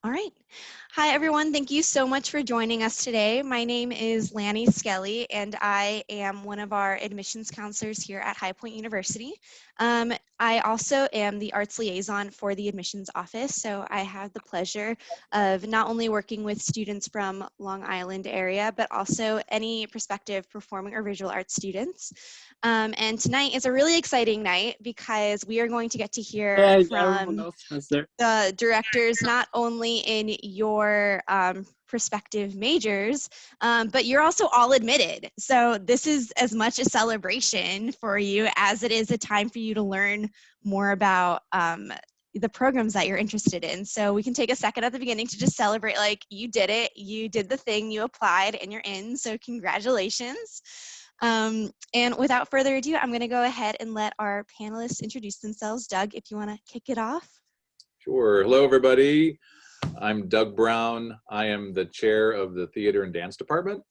All right. Hi, everyone. Thank you so much for joining us today. My name is Lanny Skelly, and I am one of our admissions counselors here at High Point University. I also am the arts liaison for the admissions office, so I have the pleasure of not only working with students from Long Island area, but also any prospective performing or visual arts students. And tonight is a really exciting night because we are going to get to hear Yeah, everyone from else has their. the directors, not only in your prospective majors, but you're also all admitted. So this is as much a celebration for you as it is a time for you to learn more about the programs that you're interested in. So we can take a second at the beginning to just celebrate, like, you did it, you did the thing, you applied, and you're in. So congratulations. And without further ado, I'm going to go ahead and let our panelists introduce themselves. Doug, if you want to kick it off. Sure. Hello, everybody. I'm Doug Brown. I am the chair of the Theater and Dance Department.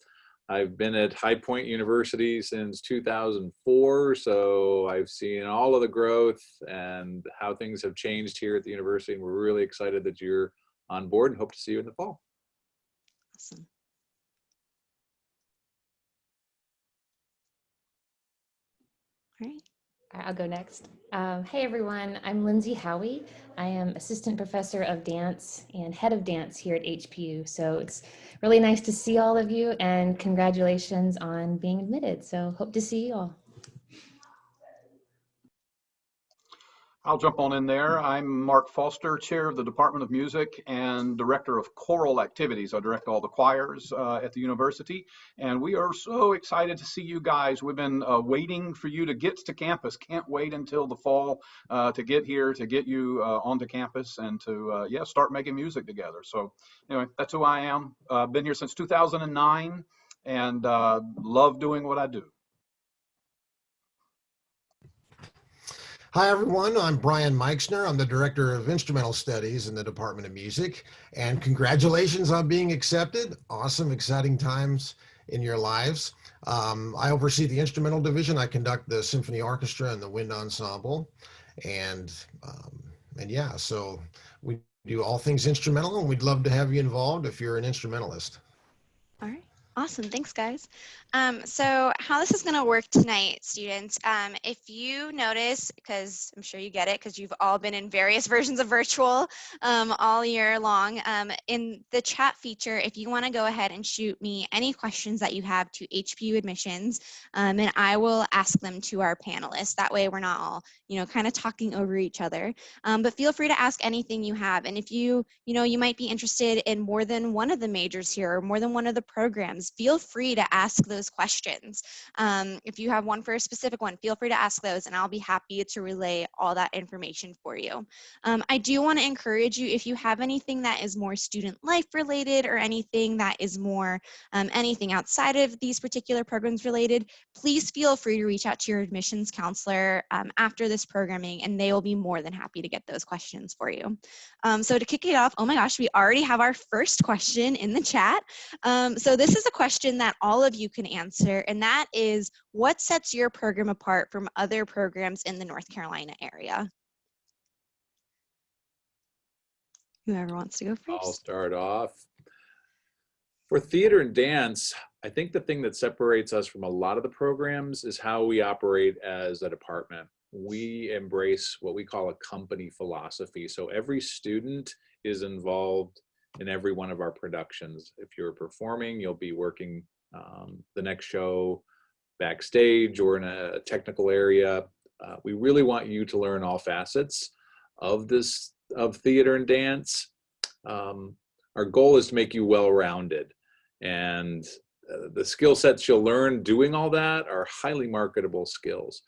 I've been at High Point University since 2004, so I've seen all of the growth and how things have changed here at the university, and we're really excited that you're on board and hope to see you in the fall. Awesome. All right. I'll go next. Hey everyone, I'm Lindsey Howie. I am Assistant Professor of Dance and Head of Dance here at HPU. So it's really nice to see all of you and congratulations on being admitted. So hope to see you all. I'll jump on in there. I'm Marc Foster, Chair of the Department of Music and Director of Choral Activities. I direct all the choirs at the university, and we are so excited to see you guys. We've been waiting for you to get to campus. Can't wait until the fall to get here, to get you onto campus, and to start making music together. So anyway, that's who I am. Been here since 2009, and love doing what I do. Hi, everyone. I'm Brian Meixner. I'm the Director of Instrumental Studies in the Department of Music. And congratulations on being accepted. Awesome, exciting times in your lives. I oversee the instrumental division. I conduct the symphony orchestra and the wind ensemble. And yeah, so we do all things instrumental, and we'd love to have you involved if you're an instrumentalist. All right. Awesome. Thanks, guys. So how this is going to work tonight, students, if you notice, because I'm sure you get it, because you've all been in various versions of virtual all year long, in the chat feature, if you want to go ahead and shoot me any questions that you have to HPU admissions, and I will ask them to our panelists. That way we're not all, kind of talking over each other. But feel free to ask anything you have. And if you might be interested in more than one of the majors here or more than one of the programs, feel free to ask those questions. If you have one for a specific one, feel free to ask those, and I'll be happy to relay all that information for you. I do want to encourage you, if you have anything that is more student life related or anything that is more anything outside of these particular programs related, please feel free to reach out to your admissions counselor after this programming, and they will be more than happy to get those questions for you. So to kick it off, oh my gosh, we already have our first question in the chat. So this is a question that all of you can answer, and that is, what sets your program apart from other programs in the North Carolina area? Whoever wants to go first. I'll start off. For theater and dance, I think the thing that separates us from a lot of the programs is how we operate as a department. We embrace what we call a company philosophy. So every student is involved in every one of our productions. If you're performing, you'll be working the next show backstage or in a technical area. We really want you to learn all facets of theater and dance. Our goal is to make you well-rounded, and the skill sets you'll learn doing all that are highly marketable skills.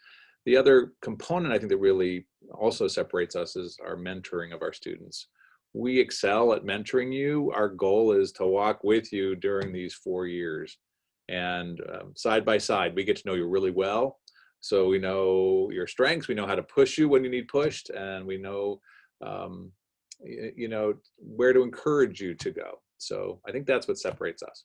The other component I think that really also separates us is our mentoring of our students. We excel at mentoring you. Our goal is to walk with you during these 4 years, and side by side, we get to know you really well. So we know your strengths, we know how to push you when you need pushed, and we know where to encourage you to go. So I think that's what separates us.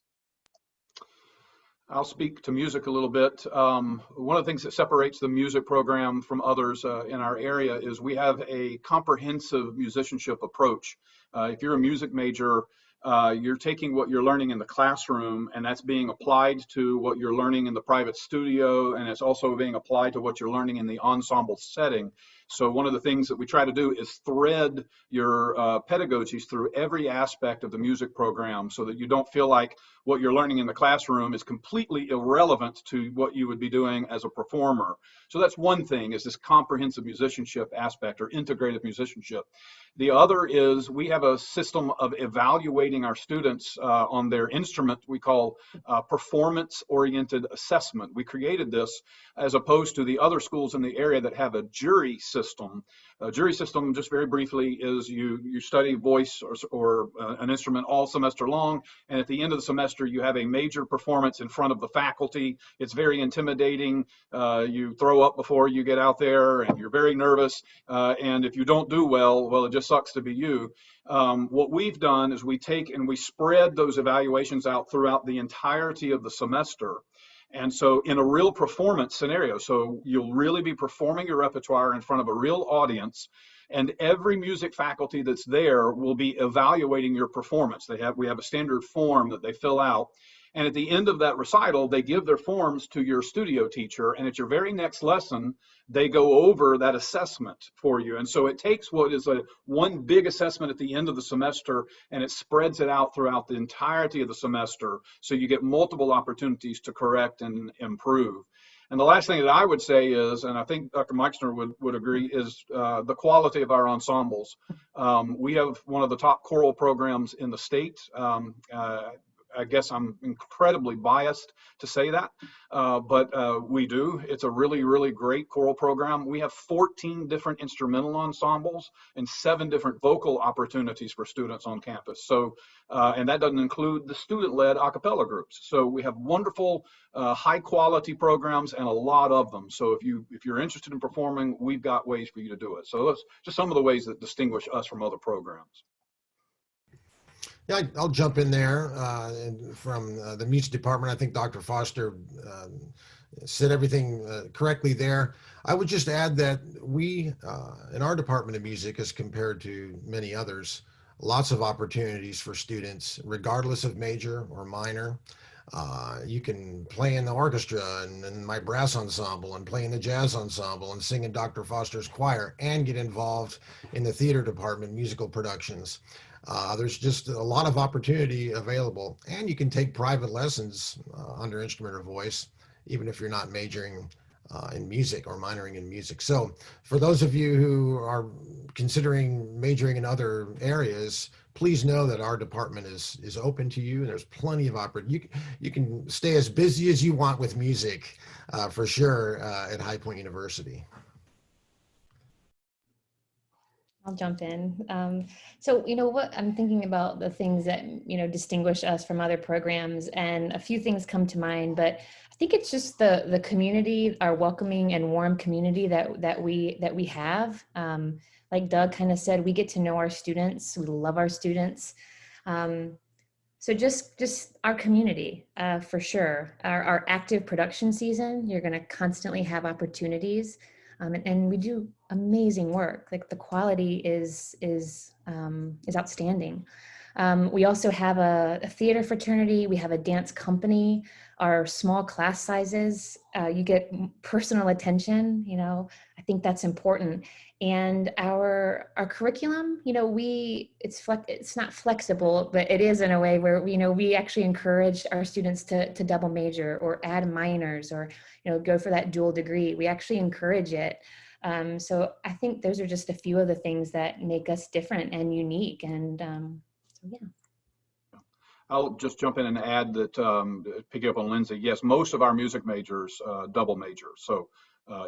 I'll speak to music a little bit. One of the things that separates the music program from others in our area is we have a comprehensive musicianship approach. If you're a music major, you're taking what you're learning in the classroom and that's being applied to what you're learning in the private studio, and it's also being applied to what you're learning in the ensemble setting. So one of the things that we try to do is thread your pedagogies through every aspect of the music program so that you don't feel like what you're learning in the classroom is completely irrelevant to what you would be doing as a performer. So that's one thing, is this comprehensive musicianship aspect or integrative musicianship. The other is we have a system of evaluating our students on their instrument we call performance-oriented assessment. We created this as opposed to the other schools in the area that have a jury system. A jury system, just very briefly, is you study voice or an instrument all semester long, and at the end of the semester you have a major performance in front of the faculty. It's very intimidating. You throw up before you get out there, and you're very nervous. And if you don't do well, it just sucks to be you. What we've done is we take and we spread those evaluations out throughout the entirety of the semester. And so in a real performance scenario, so you'll really be performing your repertoire in front of a real audience, and every music faculty that's there will be evaluating your performance. We have a standard form that they fill out. And at the end of that recital, they give their forms to your studio teacher. And at your very next lesson, they go over that assessment for you. And so it takes what is one big assessment at the end of the semester, and it spreads it out throughout the entirety of the semester. So you get multiple opportunities to correct and improve. And the last thing that I would say is, and I think Dr. Meixner would agree, is the quality of our ensembles. We have one of the top choral programs in the state. I guess I'm incredibly biased to say that, but we do. It's a really, really great choral program. We have 14 different instrumental ensembles and 7 different vocal opportunities for students on campus. So, and that doesn't include the student-led a cappella groups. So we have wonderful, high-quality programs and a lot of them. So if you're interested in performing, we've got ways for you to do it. So that's just some of the ways that distinguish us from other programs. Yeah, I'll jump in there from the music department. I think Dr. Foster said everything correctly there. I would just add that we, in our Department of Music, as compared to many others, lots of opportunities for students, regardless of major or minor. You can play in the orchestra and in my brass ensemble and play in the jazz ensemble and sing in Dr. Foster's choir and get involved in the theater department, musical productions. There's just a lot of opportunity available, and you can take private lessons under instrument or voice, even if you're not majoring in music or minoring in music. So for those of you who are considering majoring in other areas, please know that our department is open to you. There's plenty of opportunity. You can stay as busy as you want with music for sure at High Point University. I'll jump in. So, what I'm thinking about the things that, distinguish us from other programs, and a few things come to mind, but I think it's just the community, our welcoming and warm community that we have. Like Doug kind of said, we get to know our students. We love our students. So just our community, for sure. Our active production season, you're going to constantly have opportunities. And we do amazing work. Like the quality is outstanding. We also have a theater fraternity. We have a dance company. Our small class sizes, you get personal attention. I think that's important. And our curriculum, it's not flexible, but it is in a way where we actually encourage our students to double major or add minors or go for that dual degree. We actually encourage it. So I think those are just a few of the things that make us different and unique. And so, yeah. I'll just jump in and add that, pick up on Lindsey, yes, most of our music majors double major. So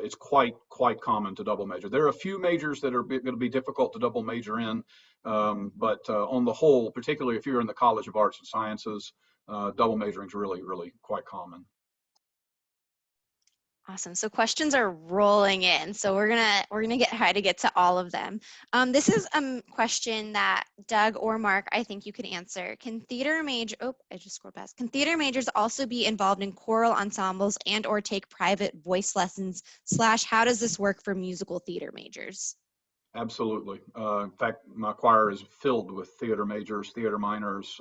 it's quite common to double major. There are a few majors that are going to be difficult to double major in, but on the whole, particularly if you're in the College of Arts and Sciences, double majoring is really, really quite common. Awesome. So questions are rolling in. So we're gonna try to get to all of them. This is a question that Doug or Mark, I think you could answer. Can theater major? Oh, I just scrolled past. Can theater majors also be involved in choral ensembles and/or take private voice lessons? / How does this work for musical theater majors? Absolutely. In fact, my choir is filled with theater majors, theater minors,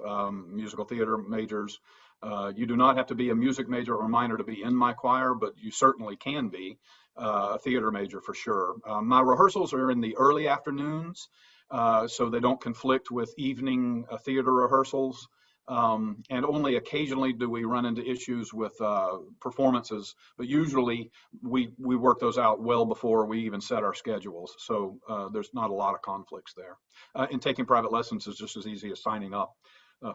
musical theater majors. You do not have to be a music major or minor to be in my choir, but you certainly can be a theater major for sure. My rehearsals are in the early afternoons, so they don't conflict with evening theater rehearsals. And only occasionally do we run into issues with performances, but usually we work those out well before we even set our schedules. So there's not a lot of conflicts there. And taking private lessons is just as easy as signing up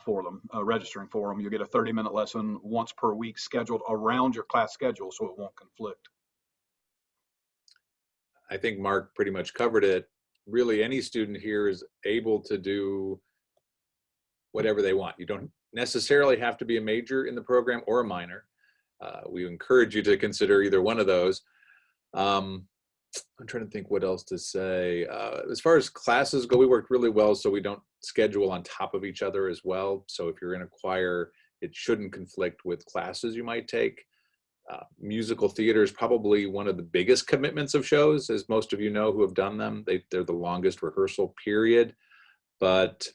for them, registering for them. You get a 30-minute lesson once per week scheduled around your class schedule so it won't conflict. I think Mark pretty much covered it. Really, any student here is able to do whatever they want. You don't necessarily have to be a major in the program or a minor. We encourage you to consider either one of those. I'm trying to think what else to say. As far as classes go, we worked really well so we don't schedule on top of each other as well. So if you're in a choir, it shouldn't conflict with classes you might take. Musical theater is probably one of the biggest commitments of shows, as most of you know who have done them. They're the longest rehearsal period. But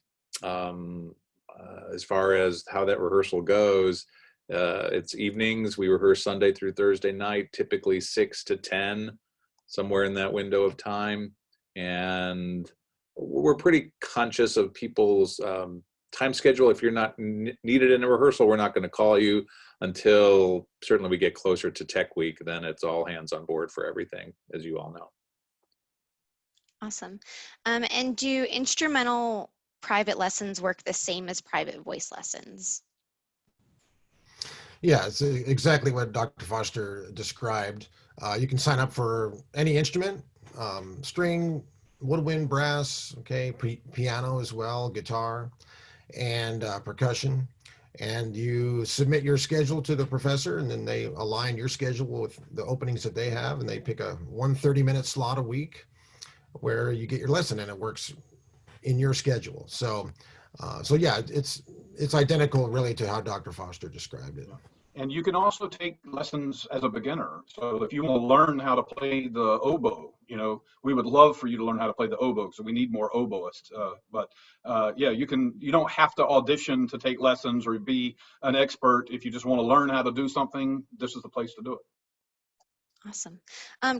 as far as how that rehearsal goes, it's evenings. We rehearse Sunday through Thursday night, typically 6 to 10, somewhere in that window of time. And we're pretty conscious of people's time schedule. If you're not needed in a rehearsal, we're not going to call you until certainly we get closer to Tech Week. Then it's all hands on board for everything, as you all know. Awesome. And do instrumental private lessons work the same as private voice lessons? Yeah, it's exactly what Dr. Foster described. You can sign up for any instrument, string, woodwind, brass, okay, piano as well, guitar, and percussion. And you submit your schedule to the professor, and then they align your schedule with the openings that they have, and they pick a 130-minute slot a week where you get your lesson, and it works in your schedule. So yeah, it's identical really to how Dr. Foster described it. And you can also take lessons as a beginner. So if you want to learn how to play the oboe, we would love for you to learn how to play the oboe, so we need more oboists. But yeah, you don't have to audition to take lessons or be an expert. If you just want to learn how to do something, this is the place to do it. Awesome.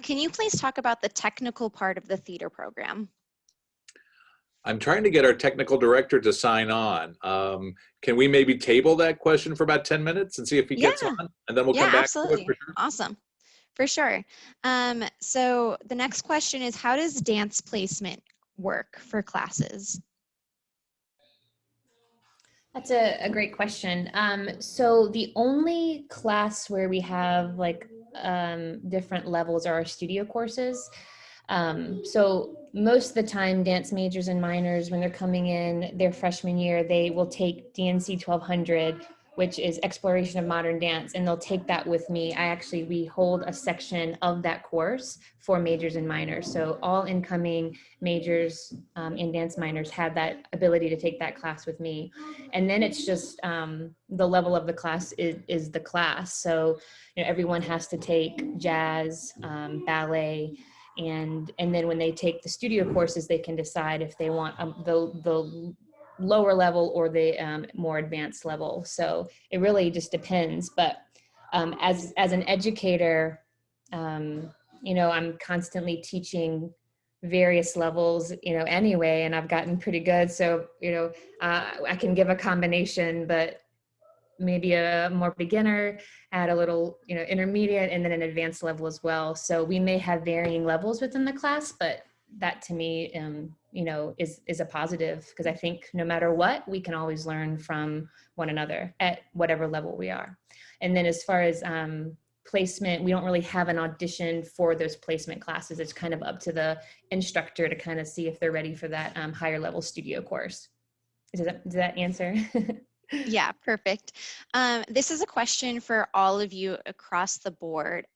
Can you please talk about the technical part of the theater program? I'm trying to get our technical director to sign on. Can we maybe table that question for about 10 minutes and see if he gets on? And then we'll come back. Absolutely. For sure. Awesome. For sure. So the next question is, how does dance placement work for classes? That's a great question. So the only class where we have different levels are our studio courses. So most of the time, dance majors and minors, when they're coming in their freshman year, they will take DNC 1200, which is Exploration of Modern Dance, and they'll take that with me. We hold a section of that course for majors and minors. So all incoming majors and dance minors have that ability to take that class with me. And then it's just the level of the class is the class. So everyone has to take jazz, ballet, and then when they take the studio courses, they can decide if they want the lower level or the more advanced level. So it really just depends. But as an educator, I'm constantly teaching various levels, anyway, and I've gotten pretty good. So, I can give a combination, but maybe a more beginner, add a little, intermediate, and then an advanced level as well. So we may have varying levels within the class, but that to me, is a positive, because I think no matter what, we can always learn from one another at whatever level we are. And then as far as placement, we don't really have an audition for those placement classes. It's kind of up to the instructor to kind of see if they're ready for that higher level studio course. Does that answer? Yeah, perfect. This is a question for all of you across the board.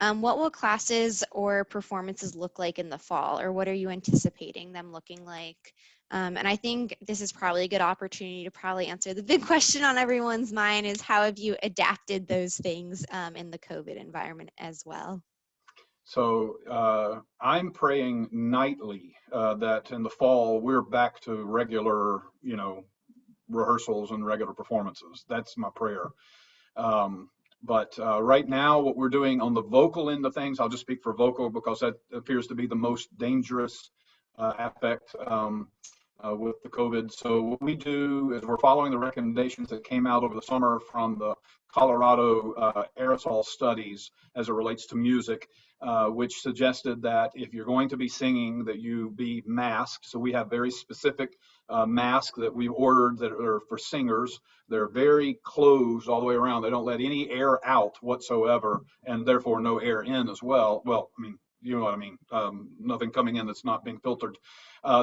What will classes or performances look like in the fall, or what are you anticipating them looking like? And I think this is probably a good opportunity to probably answer the big question on everyone's mind is how have you adapted those things in the COVID environment as well? So I'm praying nightly that in the fall we're back to regular, rehearsals and regular performances. That's my prayer. But right now, what we're doing on the vocal end of things, I'll just speak for vocal because that appears to be the most dangerous aspect with the COVID. So what we do is we're following the recommendations that came out over the summer from the Colorado aerosol studies as it relates to music, which suggested that if you're going to be singing, that you be masked. So we have very specific masks that we've ordered that are for singers. They're very closed all the way around. They don't let any air out whatsoever, and therefore no air in as well. Well, I mean, you know what I mean. Nothing coming in that's not being filtered.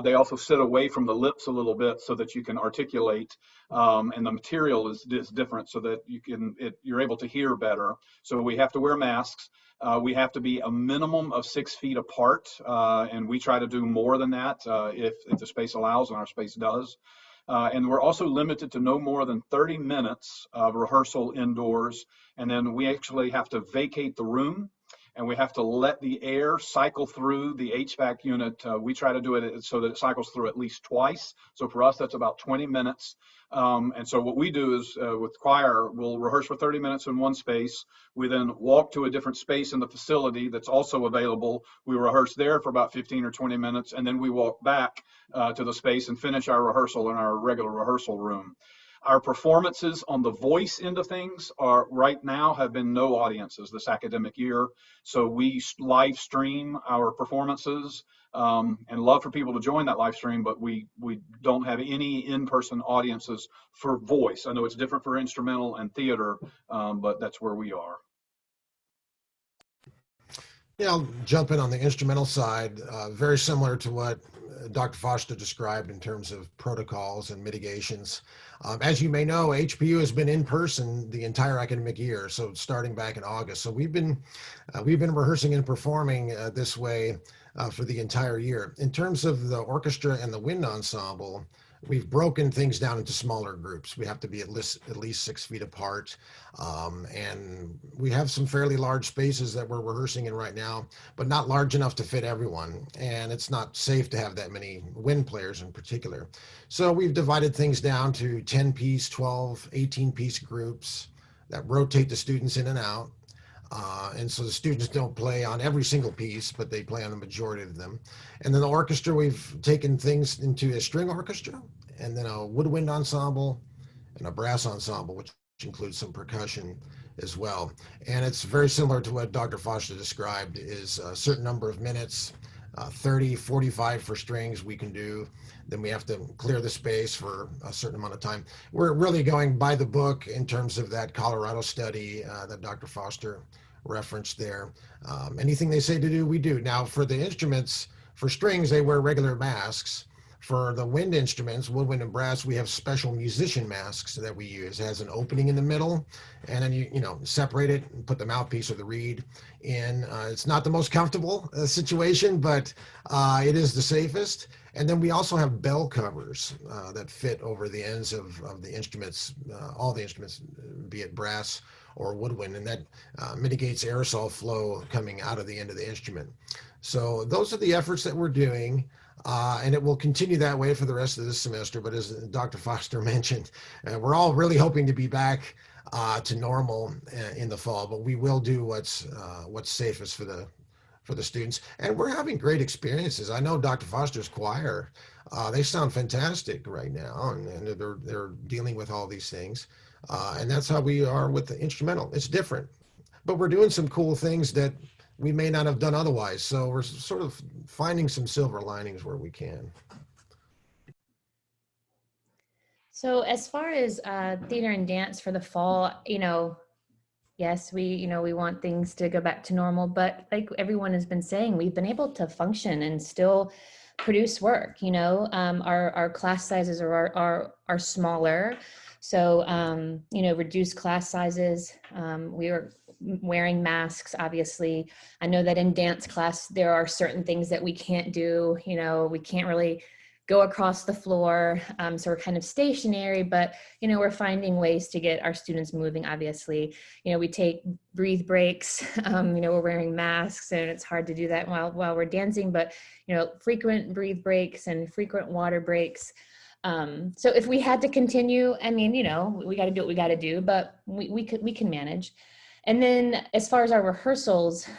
They also sit away from the lips a little bit so that you can articulate, and the material is different so that you're able to hear better. So we have to wear masks. We have to be a minimum of 6 feet apart, and we try to do more than that if the space allows, and our space does. And we're also limited to no more than 30 minutes of rehearsal indoors, and then we actually have to vacate the room, and we have to let the air cycle through the HVAC unit. We try to do it so that it cycles through at least twice. So for us, that's about 20 minutes. And so what we do is with choir, we'll rehearse for 30 minutes in one space. We then walk to a different space in the facility that's also available. We rehearse there for about 15 or 20 minutes, and then we walk back to the space and finish our rehearsal in our regular rehearsal room. Our performances on the voice end of things are right now have been no audiences this academic year. So we live stream our performances and love for people to join that live stream, but we don't have any in-person audiences for voice. I know it's different for instrumental and theater, but that's where we are. Yeah, I'll jump in on the instrumental side, very similar to what Dr. Foster described in terms of protocols and mitigations. As you may know, HPU has been in person the entire academic year, so starting back in August. So we've been rehearsing and performing this way for the entire year. In terms of the orchestra and the wind ensemble, we've broken things down into smaller groups. We have to be at least 6 feet apart. And we have some fairly large spaces that we're rehearsing in right now, but not large enough to fit everyone. And it's not safe to have that many wind players in particular. So we've divided things down to 10-piece, 12, 18-piece groups that rotate the students in and out. And so the students don't play on every single piece, but they play on the majority of them. And then the orchestra, we've taken things into a string orchestra, and then a woodwind ensemble, and a brass ensemble, which includes some percussion as well. And it's very similar to what Dr. Foster described, is a certain number of minutes, 30, 45 for strings we can do. Then we have to clear the space for a certain amount of time. We're really going by the book in terms of that Colorado study that Dr. Foster referenced there. Anything they say to do, we do. Now for the instruments, for strings, they wear regular masks. For the wind instruments, woodwind and brass, we have special musician masks that we use. It has an opening in the middle, and then you separate it and put the mouthpiece or the reed in. It's not the most comfortable situation, but it is the safest. And then we also have bell covers that fit over the ends of the instruments, all the instruments, be it brass or woodwind, and that mitigates aerosol flow coming out of the end of the instrument. So those are the efforts that we're doing. And it will continue that way for the rest of this semester. But as Dr. Foster mentioned, we're all really hoping to be back to normal in the fall. But we will do what's safest for the students. And we're having great experiences. I know Dr. Foster's choir, they sound fantastic right now, and they're dealing with all these things. And that's how we are with the instrumental. It's different, but we're doing some cool things that we may not have done otherwise. So we're sort of finding some silver linings where we can. So as far as theater and dance for the fall, yes, we want things to go back to normal, but like everyone has been saying, we've been able to function and still produce work. Our class sizes are smaller. So, reduced class sizes. wearing masks, obviously. I know that in dance class, there are certain things that we can't do. You know, we can't really go across the floor. So we're kind of stationary, but, you know, we're finding ways to get our students moving, obviously. You know, we take breathe breaks, you know, we're wearing masks and it's hard to do that while we're dancing, but, you know, frequent breathe breaks and frequent water breaks. So if we had to continue, I mean, you know, we got to do what we got to do, but we can manage. And then as far as our rehearsals,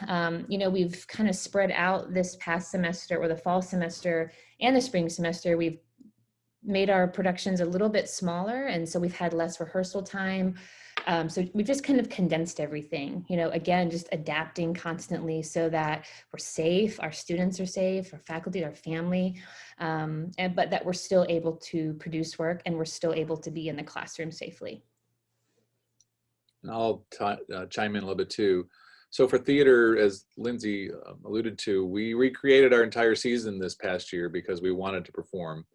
you know, we've kind of spread out this past semester, or the fall semester and the spring semester. We've made our productions a little bit smaller, and so we've had less rehearsal time. So we've just kind of condensed everything, you know, again, just adapting constantly so that we're safe, our students are safe, our faculty, our family, but that we're still able to produce work and we're still able to be in the classroom safely. And I'll chime in a little bit too. So for theater, as Lindsey alluded to, we recreated our entire season this past year because we wanted to perform.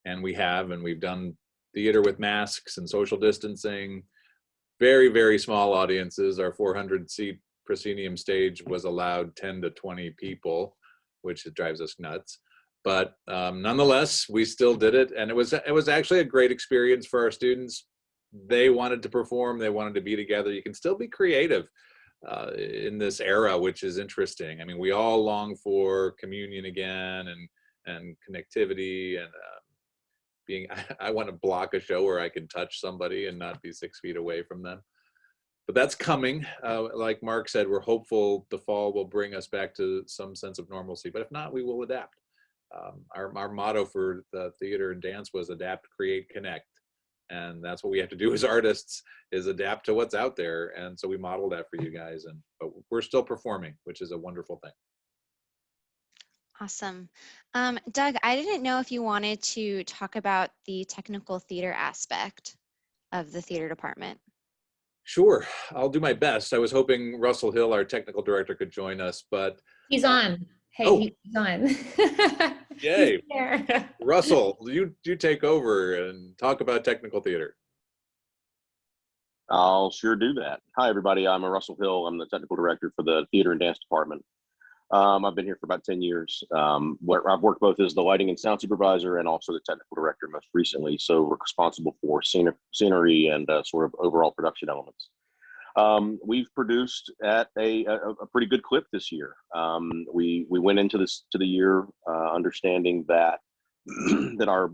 And we have, and we've done theater with masks and social distancing, very, very small audiences. Our 400-seat proscenium stage was allowed 10 to 20 people, which drives us nuts. But nonetheless, we still did it. And it was actually a great experience for our students. They wanted to perform, they wanted to be together. You can still be creative in this era, which is interesting. I mean, we all long for communion again and connectivity and I want to block a show where I can touch somebody and not be 6 feet away from them. But that's coming. Like Marc said, we're hopeful the fall will bring us back to some sense of normalcy. But if not, we will adapt. Our motto for the theater and dance was adapt, create, connect. And that's what we have to do as artists, is adapt to what's out there. And so we model that for you guys. But we're still performing, which is a wonderful thing. Awesome. Doug, I didn't know if you wanted to talk about the technical theater aspect of the theater department. Sure, I'll do my best. I was hoping Russell Hill, our technical director, could join us, but He's on. Hey, oh, he's on. yay. Russell, you take over and talk about technical theater. I'll sure do that. Hi, everybody. I'm Russell Hill. I'm the technical director for the theater and dance department. I've been here for about 10 years. Where I've worked both as the lighting and sound supervisor and also the technical director most recently. So we're responsible for scenery and sort of overall production elements. We've produced at a pretty good clip this year. We went into the year understanding that that our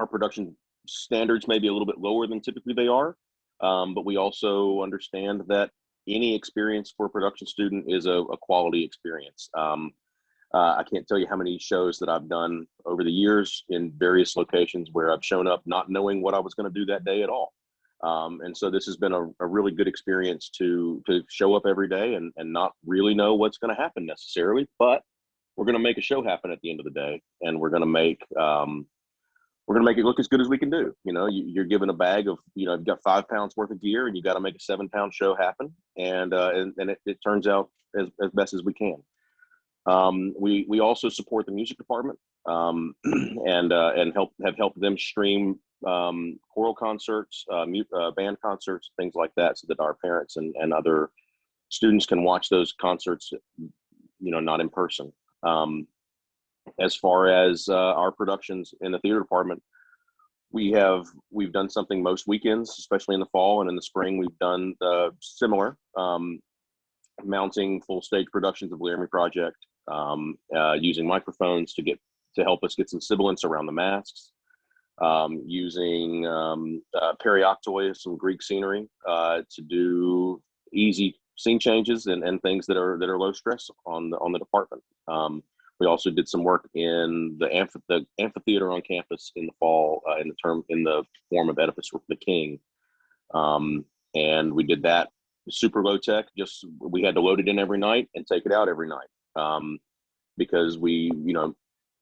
production standards may be a little bit lower than typically they are, but we also understand that any experience for a production student is a quality experience. I can't tell you how many shows that I've done over the years in various locations where I've shown up not knowing what I was going to do that day at all. And so this has been a really good experience to show up every day and not really know what's going to happen necessarily, but we're going to make a show happen at the end of the day, and we're going to make it look as good as we can do. You know, you're given a bag of, you know, you've got 5 pounds worth of gear and you got to make a 7-pound show happen. And it turns out as best as we can. We also support the music department and have helped them stream choral concerts, band concerts, things like that, so that our parents and other students can watch those concerts, you know, not in person. As far as our productions in the theater department, we've done something most weekends, especially in the fall, and in the spring we've done similar, mounting full stage productions of Laramie Project, using microphones to help us get some sibilance around the masks, using perioctoi, some Greek scenery, to do easy scene changes and things that are low stress on the department. We also did some work in the amphitheater on campus in the fall, in the form of Oedipus the King, and we did that super low tech. Just we had to load it in every night and take it out every night, because we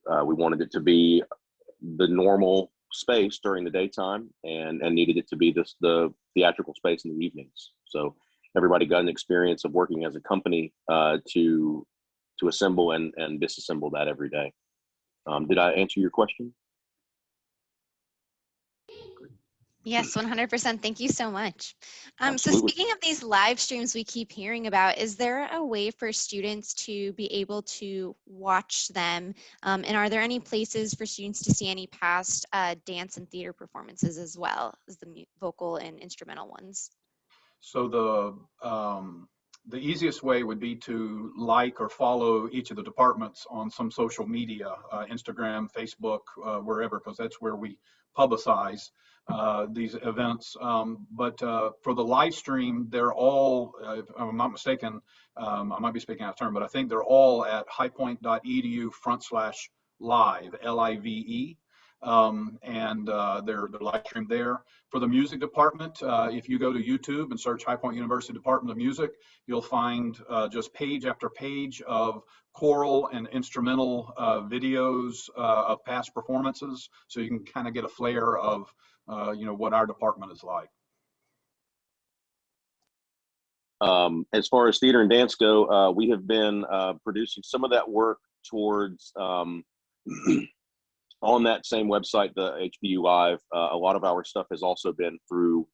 wanted it to be the normal space during the daytime and needed it to be the theatrical space in the evenings. So everybody got an experience of working as a company to assemble and disassemble that every day. Did I answer your question? Yes, 100%. Thank you so much. So Absolutely. speaking of these live streams we keep hearing about, is there a way for students to be able to watch them? And are there any places for students to see any past dance and theater performances as well as the vocal and instrumental ones? So the easiest way would be to like or follow each of the departments on some social media, Instagram, Facebook, wherever, because that's where we publicize these events. But for the live stream, they're all, if I'm not mistaken, I might be speaking out of turn, but I think they're all at highpoint.edu/live, LIVE. And they're live streamed there. For the music department, if you go to YouTube and search High Point University Department of Music, you'll find just page after page of choral and instrumental videos of past performances, so you can kind of get a flair of what our department is like. As far as theater and dance go, we have been producing some of that work towards on that same website, the HPU Live. A lot of our stuff has also been through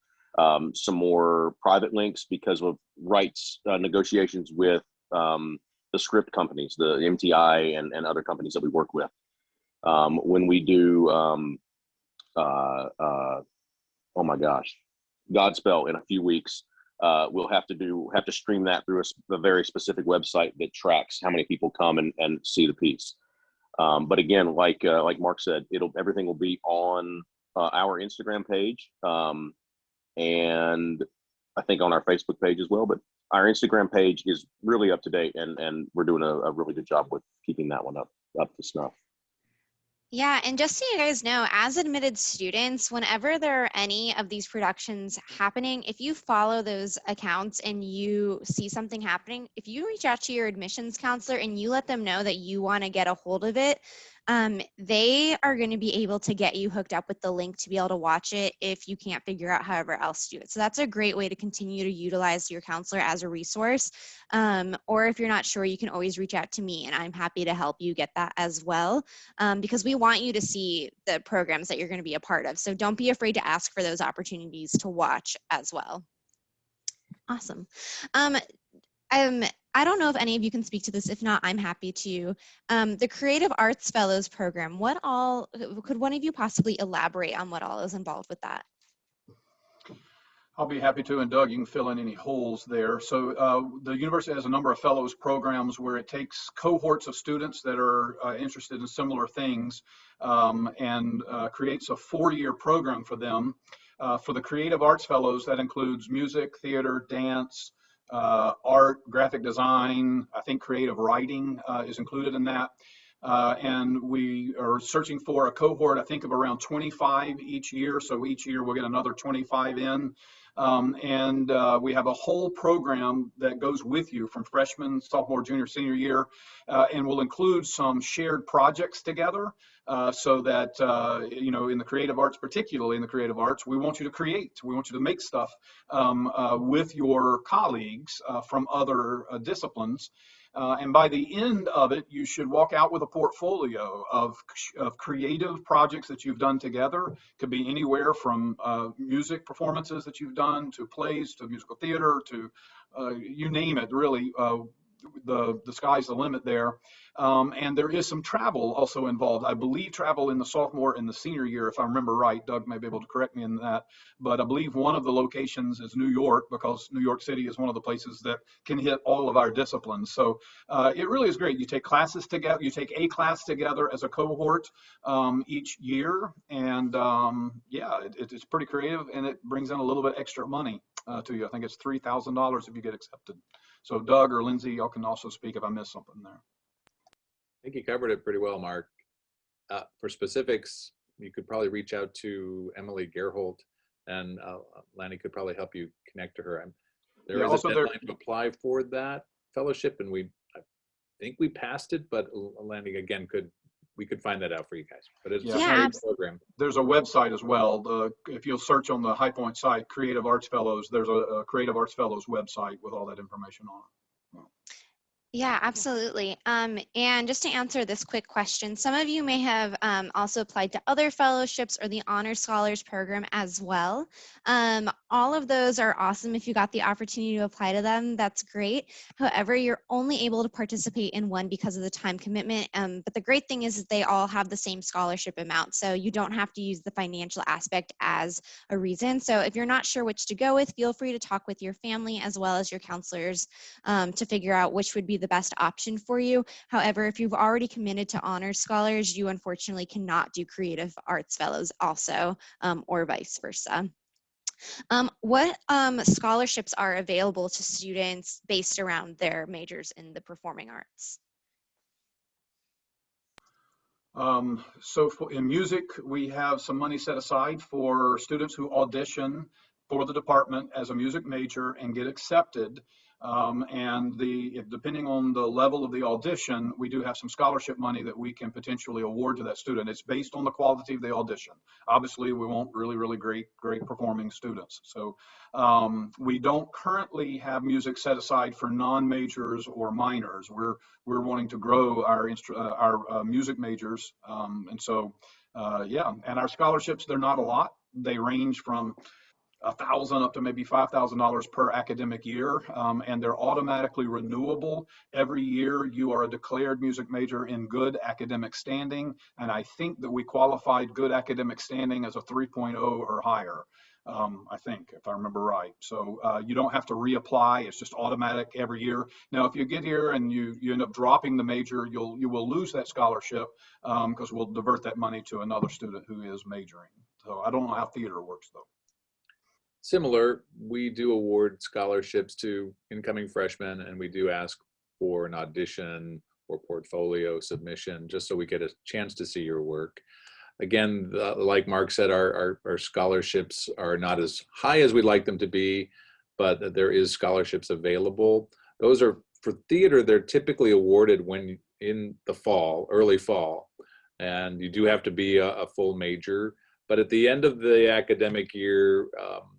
some more private links because of rights negotiations with the script companies, the MTI and other companies that we work with. When we do, oh my gosh, Godspell in a few weeks, we'll have to stream that through a very specific website that tracks how many people come and see the piece. But again, like Marc said, everything will be on our Instagram page, and I think on our Facebook page as well. But our Instagram page is really up to date, and we're doing a really good job with keeping that one up to snuff. Yeah, and just so you guys know, as admitted students, whenever there are any of these productions happening, if you follow those accounts and you see something happening, if you reach out to your admissions counselor and you let them know that you want to get a hold of it, they are going to be able to get you hooked up with the link to be able to watch it if you can't figure out however else to do it. So that's a great way to continue to utilize your counselor as a resource. Or if you're not sure, you can always reach out to me and I'm happy to help you get that as well, because we want you to see the programs that you're going to be a part of. So don't be afraid to ask for those opportunities to watch as well. Awesome. I don't know if any of you can speak to this. If not, I'm happy to. The Creative Arts Fellows Program, what all, could one of you possibly elaborate on what all is involved with that? I'll be happy to, and Doug, you can fill in any holes there. So the university has a number of fellows programs where it takes cohorts of students that are interested in similar things and creates a 4-year program for them. For the Creative Arts Fellows, that includes music, theater, dance, art, graphic design. I think creative writing is included in that. And we are searching for a cohort, I think, of around 25 each year. So each year we'll get another 25 in. And we have a whole program that goes with you from freshman, sophomore, junior, senior year, and will include some shared projects together so that, in the creative arts, particularly in the creative arts, we want you to create. We want you to make stuff with your colleagues from other disciplines. And by the end of it, you should walk out with a portfolio of creative projects that you've done together. Could be anywhere from music performances that you've done to plays to musical theater to you name it, really. The sky's the limit there. And there is some travel also involved. I believe travel in the sophomore and the senior year, if I remember right. Doug may be able to correct me in that. But I believe one of the locations is New York, because New York City is one of the places that can hit all of our disciplines. So it really is great. You take classes together. You take a class together as a cohort each year. And yeah, it's pretty creative, and it brings in a little bit extra money to you. I think it's $3,000 if you get accepted. So Doug or Lindsey, y'all can also speak if I missed something there. I think you covered it pretty well, Marc. For specifics, you could probably reach out to Emily Gerholt, and Lanny could probably help you connect to her. There is a deadline to apply for that fellowship, and I think we passed it, but Lanny, again, we could find that out for you guys. But it's a great program. There's a website as well. If you'll search on the High Point site, Creative Arts Fellows, there's a Creative Arts Fellows website with all that information on it. Yeah, absolutely. And just to answer this quick question, some of you may have also applied to other fellowships or the Honor Scholars Program as well. All of those are awesome. If you got the opportunity to apply to them, that's great. However, you're only able to participate in one because of the time commitment. But the great thing is that they all have the same scholarship amount, so you don't have to use the financial aspect as a reason. So if you're not sure which to go with, feel free to talk with your family as well as your counselors to figure out which would be the best option for you. However, if you've already committed to honors scholars, you unfortunately cannot do creative arts fellows also, or vice versa. What scholarships are available to students based around their majors in the performing arts? In music, we have some money set aside for students who audition for the department as a music major and get accepted. Depending on the level of the audition, we do have some scholarship money that we can potentially award to that student. It's based on the quality of the audition. Obviously, we want really great performing students. So we don't currently have music set aside for non-majors or minors. We're wanting to grow our music majors, and our scholarships, they're not a lot. They range from $1,000 up to maybe $5,000 per academic year, and they're automatically renewable. Every year you are a declared music major in good academic standing, and I think that we qualified good academic standing as a 3.0 or higher. I think, if I remember right. So you don't have to reapply. It's just automatic every year. Now, if you get here and you end up dropping the major, you will lose that scholarship because we'll divert that money to another student who is majoring. So I don't know how theater works, though. Similar, we do award scholarships to incoming freshmen, and we do ask for an audition or portfolio submission just so we get a chance to see your work. Again, like Marc said, our scholarships are not as high as we'd like them to be, but there is scholarships available. Those are for theater. They're typically awarded when in the fall, early fall, and you do have to be a full major. But at the end of the academic year,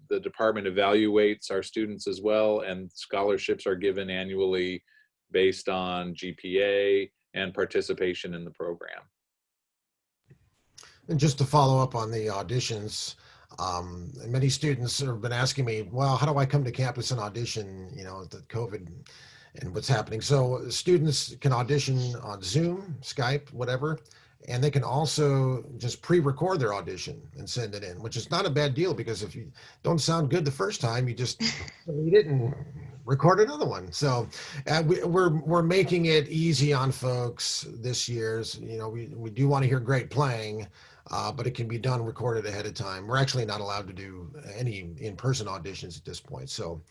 the department evaluates our students as well, and scholarships are given annually based on GPA and participation in the program. And just to follow up on the auditions, many students have been asking me, well, how do I come to campus and audition, the COVID and what's happening? So students can audition on Zoom, Skype, whatever, and they can also just pre-record their audition and send it in, which is not a bad deal, because if you don't sound good the first time, you just delete it and record another one. So we're making it easy on folks this year. We do want to hear great playing, but it can be done recorded ahead of time. We're actually not allowed to do any in-person auditions at this point. So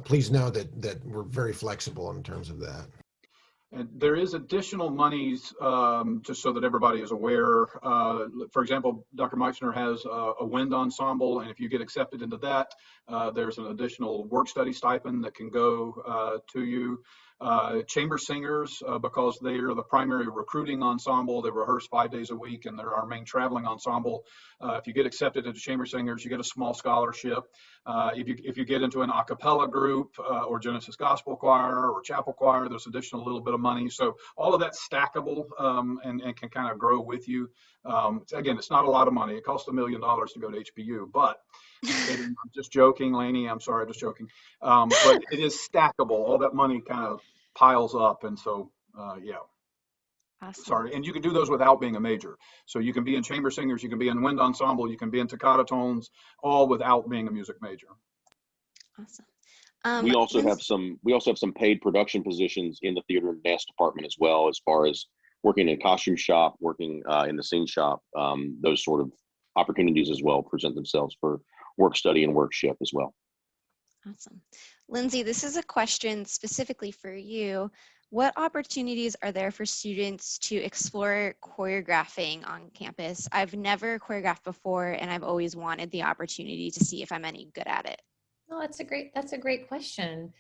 please know that we're very flexible in terms of that. And there is additional monies, just so that everybody is aware. For example, Dr. Meixner has a wind ensemble, and if you get accepted into that, there's an additional work study stipend that can go to you. Chamber singers, because they are the primary recruiting ensemble, they rehearse 5 days a week, and they're our main traveling ensemble. If you get accepted into chamber singers, you get a small scholarship. If you get into an a cappella group or Genesis Gospel Choir or Chapel Choir, there's additional little bit of money. So all of that's stackable and can kind of grow with you. Again, it's not a lot of money. It costs $1 million to go to HBU, but I'm just joking, Lainey. I'm sorry, I'm just joking. But it is stackable. All that money kind of piles up, and so yeah. Awesome. Sorry, and you can do those without being a major. So you can be in chamber singers, you can be in wind ensemble, you can be in toccata tones, all without being a music major. Awesome. We also have some paid production positions in the theater and dance department as well, as far as working in costume shop, working in the scene shop. Those sort of opportunities as well present themselves for work study and workshop as well. Awesome. Lindsey, this is a question specifically for you. What opportunities are there for students to explore choreographing on campus? I've never choreographed before, and I've always wanted the opportunity to see if I'm any good at it. Oh, that's a great question.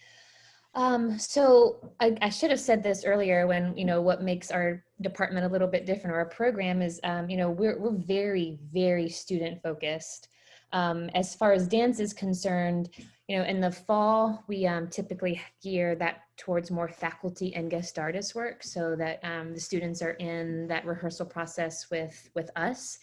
So I should have said this earlier when, what makes our department a little bit different, or our program is, we're very, very student focused. As far as dance is concerned, in the fall, we typically gear that towards more faculty and guest artist work, so that the students are in that rehearsal process with us.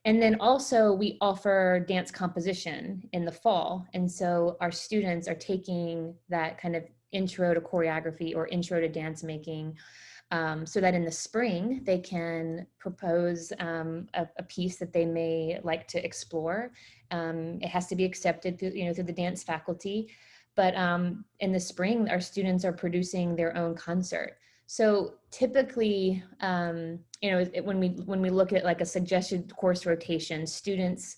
And then also we offer dance composition in the fall. And so our students are taking that kind of intro to choreography or intro to dance making, so that in the spring they can propose a piece that they may like to explore. It has to be accepted through, through the dance faculty. But in the spring, our students are producing their own concert. So typically, when we look at like a suggested course rotation, students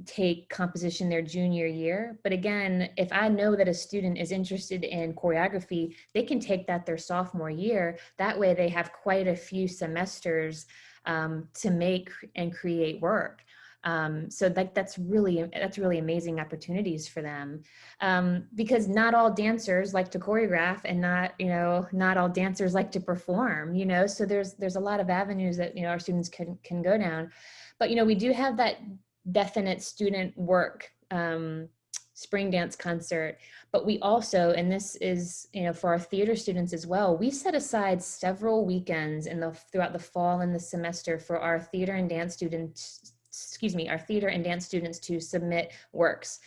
take composition their junior year. But again, if I know that a student is interested in choreography, they can take that their sophomore year. That way they have quite a few semesters to make and create work. So that's really amazing opportunities for them, because not all dancers like to choreograph, and not all dancers like to perform, so there's a lot of avenues that, our students can go down. But, we do have that definite student work spring dance concert, but we also, and this is, for our theater students as well, we set aside several weekends throughout the fall and the semester for our theater and dance students to submit works,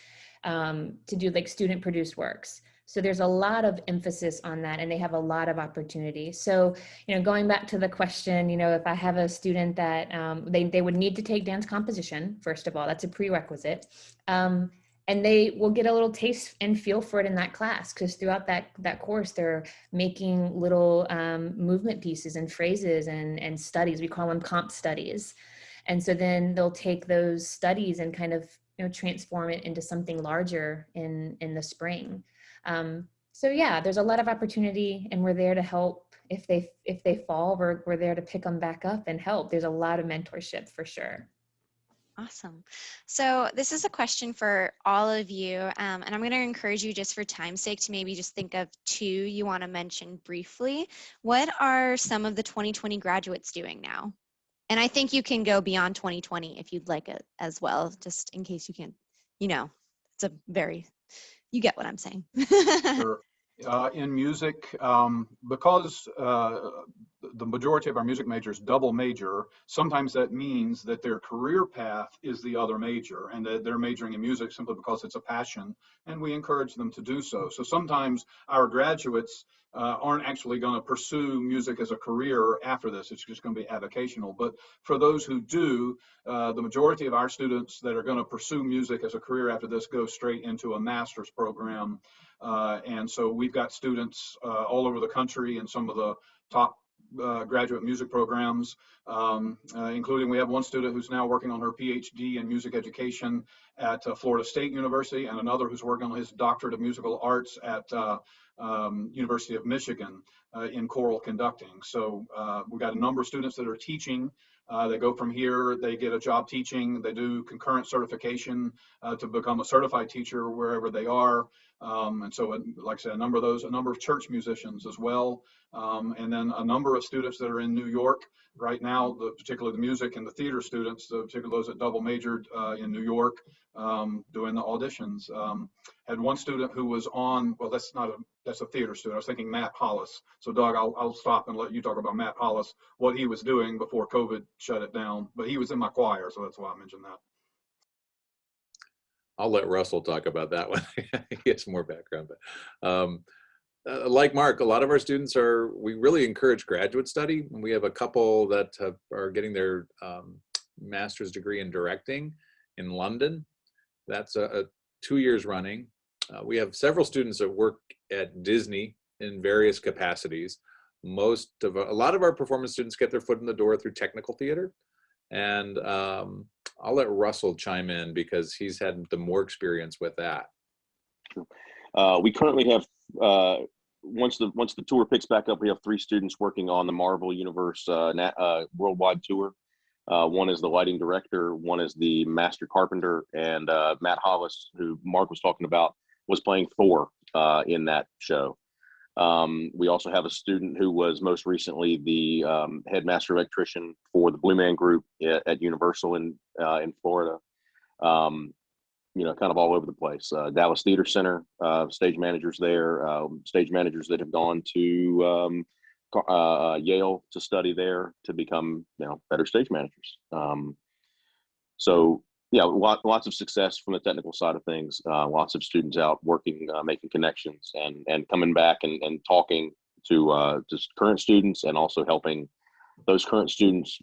to do like student produced works. So there's a lot of emphasis on that, and they have a lot of opportunity. So, going back to the question, if I have a student that they would need to take dance composition, first of all, that's a prerequisite. And they will get a little taste and feel for it in that class, because throughout that course, they're making little movement pieces and phrases and studies. We call them comp studies. And so then they'll take those studies and kind of, transform it into something larger in the spring. So yeah, there's a lot of opportunity, and we're there to help. If they fall, we're there to pick them back up and help. There's a lot of mentorship for sure. Awesome. So this is a question for all of you, and I'm going to encourage you, just for time's sake, to maybe just think of two you want to mention briefly. What are some of the 2020 graduates doing now? And I think you can go beyond 2020 if you'd like it as well, just in case you can, it's a very, you get what I'm saying. Sure. In music, because the majority of our music majors double major, sometimes that means that their career path is the other major, and that they're majoring in music simply because it's a passion, and we encourage them to do so. So sometimes our graduates aren't actually going to pursue music as a career after this. It's just going to be avocational. But for those who do, the majority of our students that are going to pursue music as a career after this go straight into a master's program. And so we've got students all over the country in some of the top graduate music programs, including we have one student who's now working on her PhD in music education at Florida State University, and another who's working on his doctorate of musical arts at University of Michigan in choral conducting. So we've got a number of students that are teaching. They go from here, they get a job teaching, they do concurrent certification to become a certified teacher wherever they are. And so, like I said, a number of church musicians as well. And then a number of students that are in New York right now, particularly the music and the theater students, particularly those that double majored in New York, doing the auditions. Had one student who was on, well, that's a theater student. I was thinking Matt Hollis. So Doug, I'll stop and let you talk about Matt Hollis, what he was doing before COVID shut it down. But he was in my choir, so that's why I mentioned that. I'll let Russell talk about that one. He has more background. But like Marc, a lot of our students we really encourage graduate study. We have a couple that are getting their master's degree in directing in London. That's 2 years running. We have several students that work at Disney in various capacities. A lot of our performance students get their foot in the door through technical theater. And I'll let Russell chime in because he's had the more experience with that. We currently have, once the tour picks back up, we have 3 students working on the Marvel Universe worldwide tour. One is the lighting director, one is the master carpenter, and Matt Hollis, who Marc was talking about, was playing Thor in that show. We also have a student who was most recently the headmaster electrician for the Blue Man Group at Universal in Florida. you know, kind of all over the place. Dallas Theater Center, stage managers there, stage managers that have gone to Yale to study there to become, you know, better stage managers. So yeah, lots of success from the technical side of things. Lots of students out working, making connections, and coming back and talking to just current students, and also helping those current students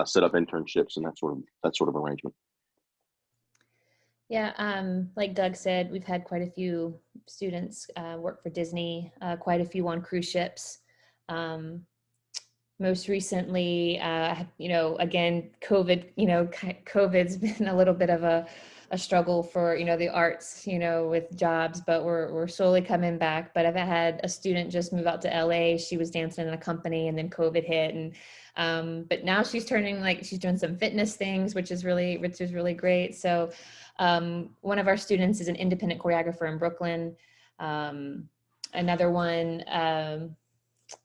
set up internships and that sort of arrangement. Yeah, like Doug said, we've had quite a few students work for Disney, quite a few on cruise ships. Most recently, you know, again, COVID, you know, COVID's been a little bit of a struggle for, you know, the arts, you know, with jobs, but we're slowly coming back. But I've had a student just move out to LA. She was dancing in a company, and then COVID hit, and but now she's she's doing some fitness things, which is really great. So one of our students is an independent choreographer in Brooklyn. Another one,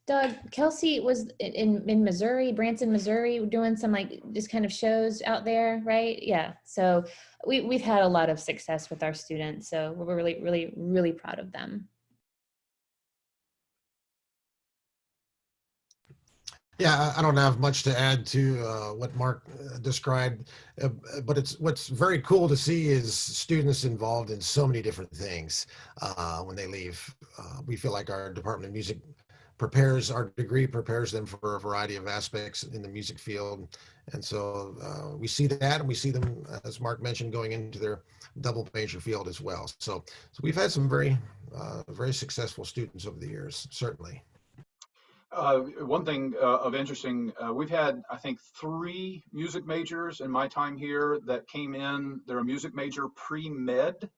Doug, Kelsey was in Missouri, Branson, Missouri, doing some like just kind of shows out there, right? Yeah. So we've had a lot of success with our students. So we're really proud of them. Yeah, I don't have much to add to what Marc described, but what's very cool to see is students involved in so many different things when they leave. We feel like our Department of Music our degree prepares them for a variety of aspects in the music field. And so we see that, and we see them, as Marc mentioned, going into their double major field as well. So we've had some very successful students over the years, certainly. One thing of interesting, we've had, I think, 3 music majors in my time here that came in. They're a music major pre-med.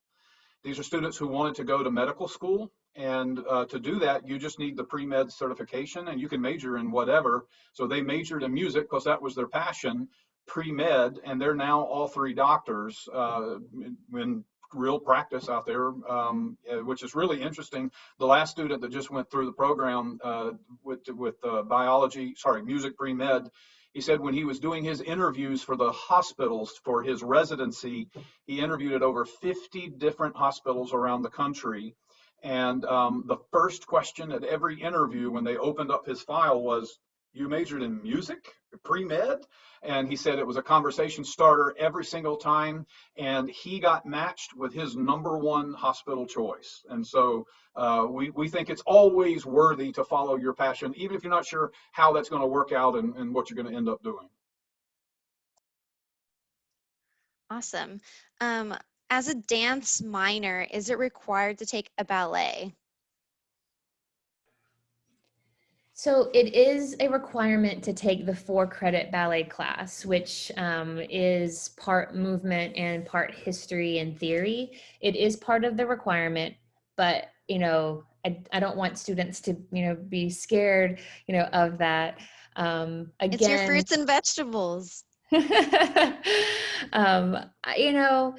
These are students who wanted to go to medical school, and to do that, you just need the pre-med certification, and you can major in whatever. So they majored in music because that was their passion, pre-med, and they're now all 3 doctors in real practice out there, which is really interesting. The last student that just went through the program with music pre-med, he said when he was doing his interviews for the hospitals for his residency, he interviewed at over 50 different hospitals around the country. And the first question at every interview when they opened up his file was, "You majored in music, pre-med?" And he said it was a conversation starter every single time. And he got matched with his #1 hospital choice. And so we think it's always worthy to follow your passion, even if you're not sure how that's going to work out and what you're going to end up doing. Awesome. As a dance minor, is it required to take a ballet? So it is a requirement to take the 4-credit ballet class, which is part movement and part history and theory. It is part of the requirement, but you know, I don't want students to, you know, be scared, you know, of that. Again, it's your fruits and vegetables. You know,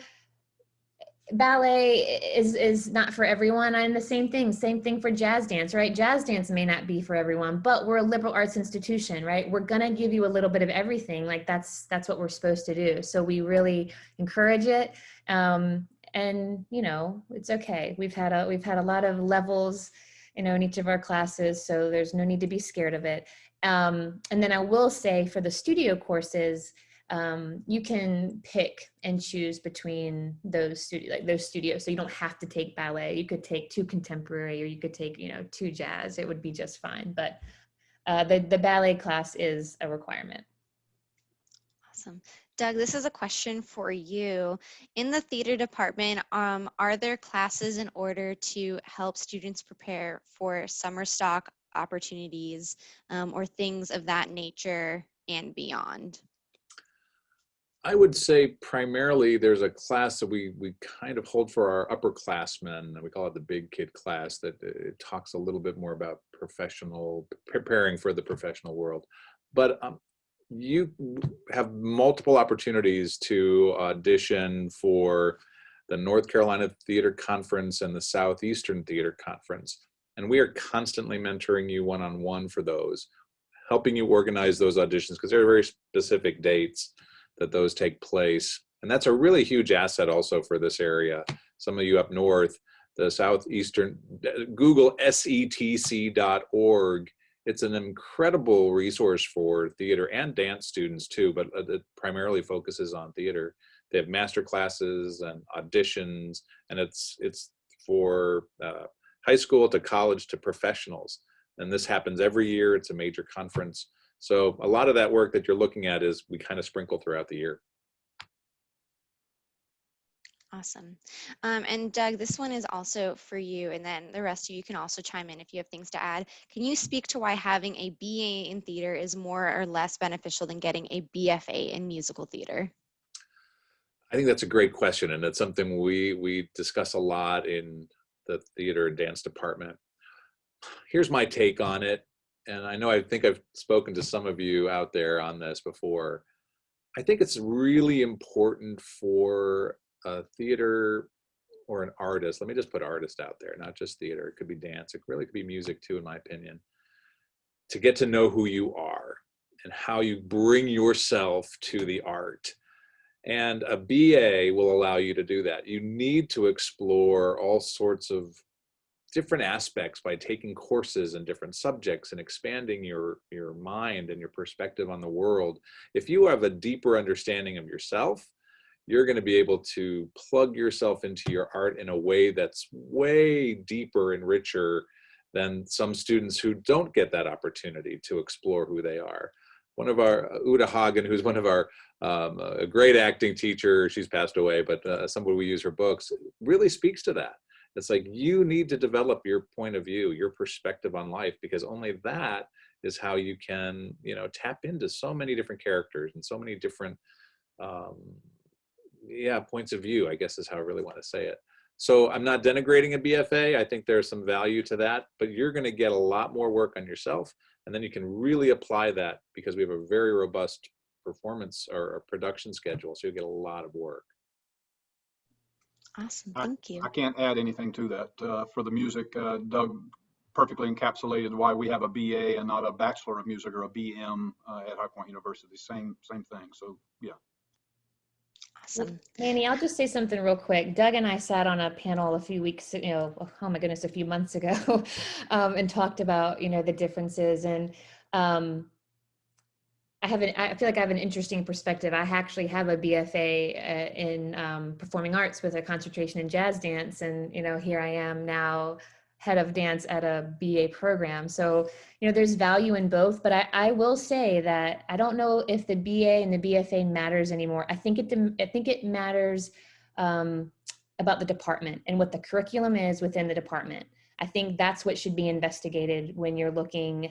ballet is not for everyone, and the same thing for jazz dance, right? Jazz dance may not be for everyone, but we're a liberal arts institution, right? We're gonna give you a little bit of everything. Like that's what we're supposed to do. So we really encourage it, and you know, it's okay. We've had a lot of levels, you know, in each of our classes, so there's no need to be scared of it. And then I will say for the studio courses, you can pick and choose between those studios. So you don't have to take ballet. You could take 2 contemporary, or you could take, you know, 2 jazz. It would be just fine. But the ballet class is a requirement. Awesome. Doug, this is a question for you. In the theater department, are there classes in order to help students prepare for summer stock opportunities or things of that nature and beyond? I would say primarily there's a class that we kind of hold for our upperclassmen. We call it the big kid class, that it talks a little bit more about preparing for the professional world. But you have multiple opportunities to audition for the North Carolina Theater Conference and the Southeastern Theater Conference. And we are constantly mentoring you one-on-one for those, helping you organize those auditions, because there are very specific dates that those take place. And that's a really huge asset also for this area. Some of you up north, the southeastern, Google setc.org. It's an incredible resource for theater and dance students too, but it primarily focuses on theater. They have master classes and auditions, and it's for high school to college to professionals. And this happens every year. It's a major conference. So a lot of that work that you're looking at is we kind of sprinkle throughout the year. Awesome. And Doug, this one is also for you, and then the rest of you can also chime in if you have things to add. Can you speak to why having a BA in theater is more or less beneficial than getting a BFA in musical theater? I think that's a great question, and it's something we discuss a lot in the theater and dance department. Here's my take on it, and I think I've spoken to some of you out there on this before. I think it's really important for a theater or an artist, let me just put artist out there, not just theater, it could be dance, it really could be music too, in my opinion, to get to know who you are and how you bring yourself to the art. And a BA will allow you to do that. You need to explore all sorts of different aspects by taking courses in different subjects and expanding your mind and your perspective on the world. If you have a deeper understanding of yourself, you're going to be able to plug yourself into your art in a way that's way deeper and richer than some students who don't get that opportunity to explore who they are. One of our, Uta Hagen, who's one of our, a great acting teacher, she's passed away, but somebody we use her books, really speaks to that. It's like, you need to develop your point of view, your perspective on life, because only that is how you can, tap into so many different characters and so many different, points of view, I guess is how I really want to say it. So I'm not denigrating a BFA. I think there's some value to that, but you're going to get a lot more work on yourself, and then you can really apply that because we have a very robust performance or production schedule. So you get a lot of work. Awesome, thank you. I can't add anything to that. For the music, Doug perfectly encapsulated why we have a BA and not a Bachelor of Music or a BM at High Point University. Same thing. So yeah. Awesome. Manny, I'll just say something real quick. Doug and I sat on a panel a few weeks, oh my goodness, a few months ago, and talked about, the differences. And I feel like I have an interesting perspective. I actually have a BFA in performing arts with a concentration in jazz dance. And, here I am now head of dance at a BA program. So, there's value in both, but I will say that I don't know if the BA and the BFA matters anymore. I think it matters about the department and what the curriculum is within the department. I think that's what should be investigated when you're looking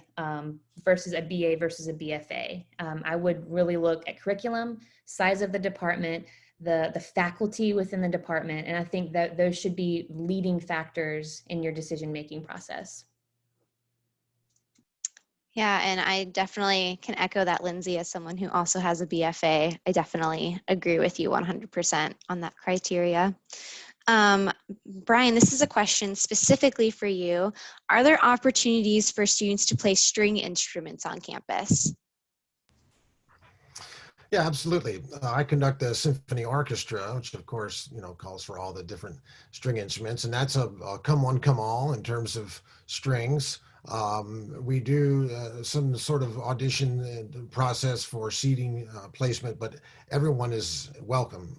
versus a BA versus a BFA. I would really look at curriculum, size of the department, the faculty within the department, and I think that those should be leading factors in your decision-making process. Yeah, and I definitely can echo that, Lindsay, as someone who also has a BFA. I definitely agree with you 100% on that criteria. Brian, this is a question specifically for you. Are there opportunities for students to play string instruments on campus? Yeah, absolutely. I conduct the symphony orchestra, which of course, calls for all the different string instruments, and that's a come one, come all in terms of strings. We do some sort of audition process for seating placement, but everyone is welcome,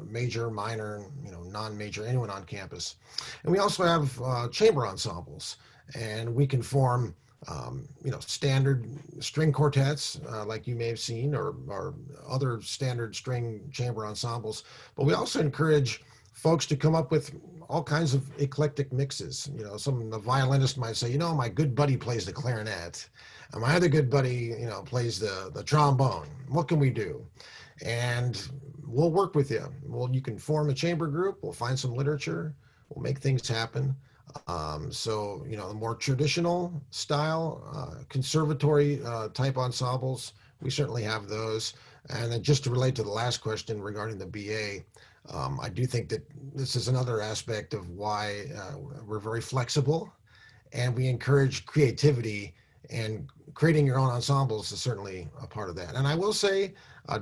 major, minor, non-major, anyone on campus. And we also have chamber ensembles, and we can form standard string quartets like you may have seen, or other standard string chamber ensembles. But we also encourage folks to come up with all kinds of eclectic mixes. The violinist might say, my good buddy plays the clarinet, and my other good buddy, plays the trombone. What can we do? And we'll work with you. You can form a chamber group. We'll find some literature. We'll make things happen. The more traditional style, conservatory type ensembles, we certainly have those. And then just to relate to the last question regarding the BA, I do think that this is another aspect of why we're very flexible, and we encourage creativity, and creating your own ensembles is certainly a part of that. And I will say,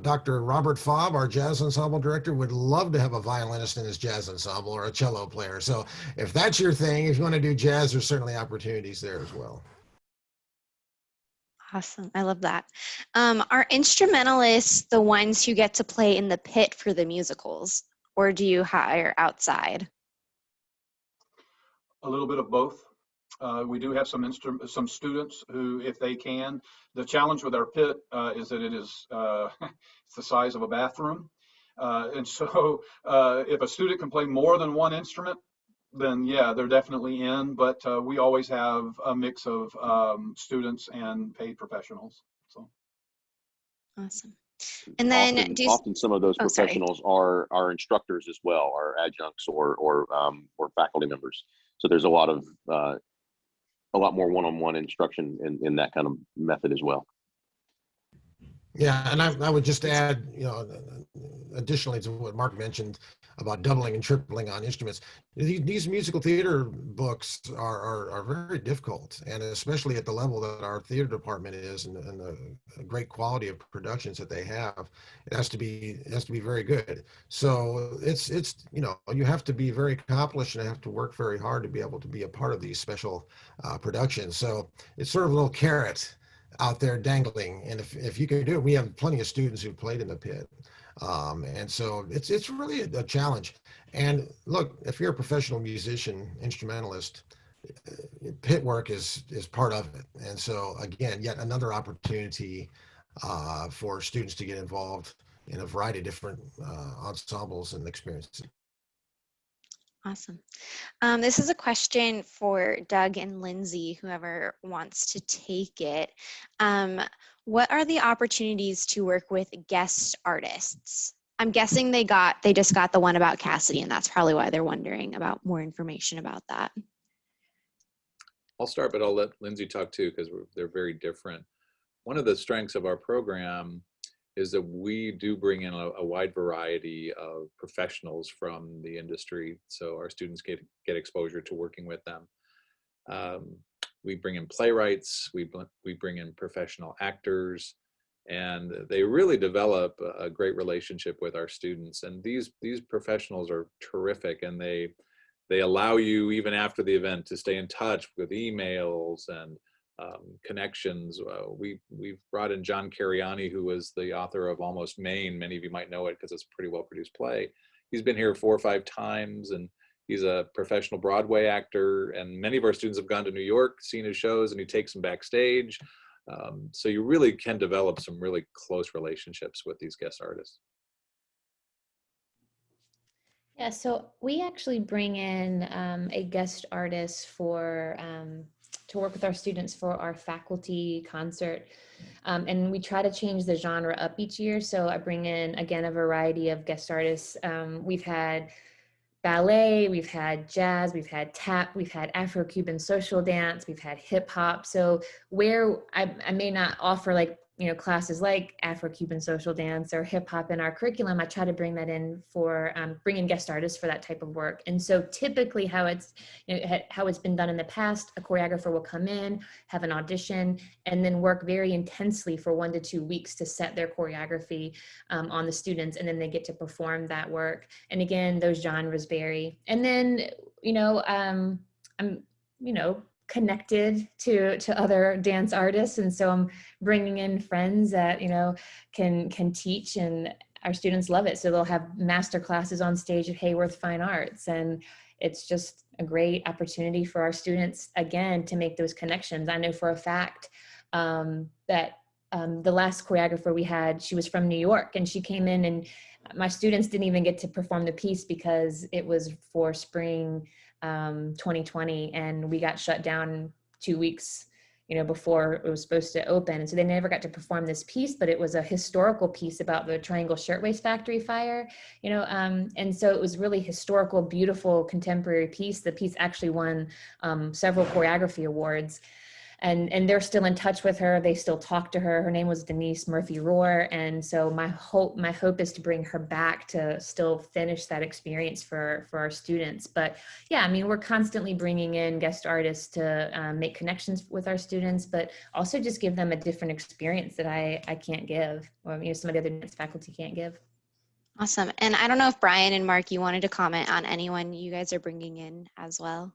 Dr. Robert Fobb, our jazz ensemble director, would love to have a violinist in his jazz ensemble or a cello player. So if that's your thing, if you want to do jazz, there's certainly opportunities there as well. Awesome. I love that. Are instrumentalists the ones who get to play in the pit for the musicals, or do you hire outside? A little bit of both. We do have some students who, if they can, the challenge with our pit is that it is it's the size of a bathroom, and so if a student can play more than one instrument, then yeah, they're definitely in. But we always have a mix of students and paid professionals. So Awesome. And then often some of those Oh, sorry. professionals are instructors as well, are adjuncts or faculty members. So there's a lot more one-on-one instruction in that kind of method as well. Yeah, and I would just add, additionally to what Marc mentioned about doubling and tripling on instruments, these musical theater books are very difficult, and especially at the level that our theater department is, and the great quality of productions that they have, it has to be very good. So it's you have to be very accomplished and have to work very hard to be able to be a part of these special productions. So it's sort of a little carrot out there dangling, and if you can do it, we have plenty of students who played in the pit, and so it's really a challenge. And look, if you're a professional musician, instrumentalist, pit work is part of it. And so again, yet another opportunity for students to get involved in a variety of different ensembles and experiences. Awesome. This is a question for Doug and Lindsey, whoever wants to take it. What are the opportunities to work with guest artists? I'm guessing they just got the one about Cassidy, and that's probably why they're wondering about more information about that. I'll start, but I'll let Lindsey talk too, because they're very different. One of the strengths of our program is that we do bring in a wide variety of professionals from the industry, so our students get exposure to working with them. We bring in playwrights, we bring in professional actors, and they really develop a great relationship with our students. And these professionals are terrific, and they allow you, even after the event, to stay in touch with emails and connections. We've brought in John Cariani, who was the author of Almost Maine. Many of you might know it because it's a pretty well-produced play. He's been here 4 or 5 times, and he's a professional Broadway actor. And many of our students have gone to New York, seen his shows, and he takes them backstage. So you really can develop some really close relationships with these guest artists. Yeah, so we actually bring in a guest artist for to work with our students for our faculty concert. And we try to change the genre up each year. So I bring in, again, a variety of guest artists. We've had ballet, we've had jazz, we've had tap, we've had Afro-Cuban social dance, we've had hip hop. So where I may not offer classes like Afro-Cuban social dance or hip hop in our curriculum, I try to bring that in for bring in guest artists for that type of work. And so typically how it's been done in the past, a choreographer will come in, have an audition, and then work very intensely for 1 to 2 weeks to set their choreography on the students, and then they get to perform that work. And again, those genres vary. And then I'm connected to other dance artists, and so I'm bringing in friends that can teach, and our students love it. So they'll have master classes on stage at Hayworth Fine Arts, and it's just a great opportunity for our students, again, to make those connections. I know for a fact that the last choreographer we had, she was from New York, and she came in, and my students didn't even get to perform the piece because it was for spring 2020, and we got shut down 2 weeks before it was supposed to open. And so they never got to perform this piece, but it was a historical piece about the Triangle Shirtwaist Factory fire, and so it was really historical, beautiful, contemporary piece. The piece actually won several choreography awards. and they're still in touch with her. They still talk to her. Her name was Denise Murphy Rohr. And so my hope is to bring her back to still finish that experience for our students. But yeah, I mean, we're constantly bringing in guest artists to make connections with our students, but also just give them a different experience that I can't give, or some of the other dance faculty can't give. Awesome. And I don't know if Brian and Marc, you wanted to comment on anyone you guys are bringing in as well.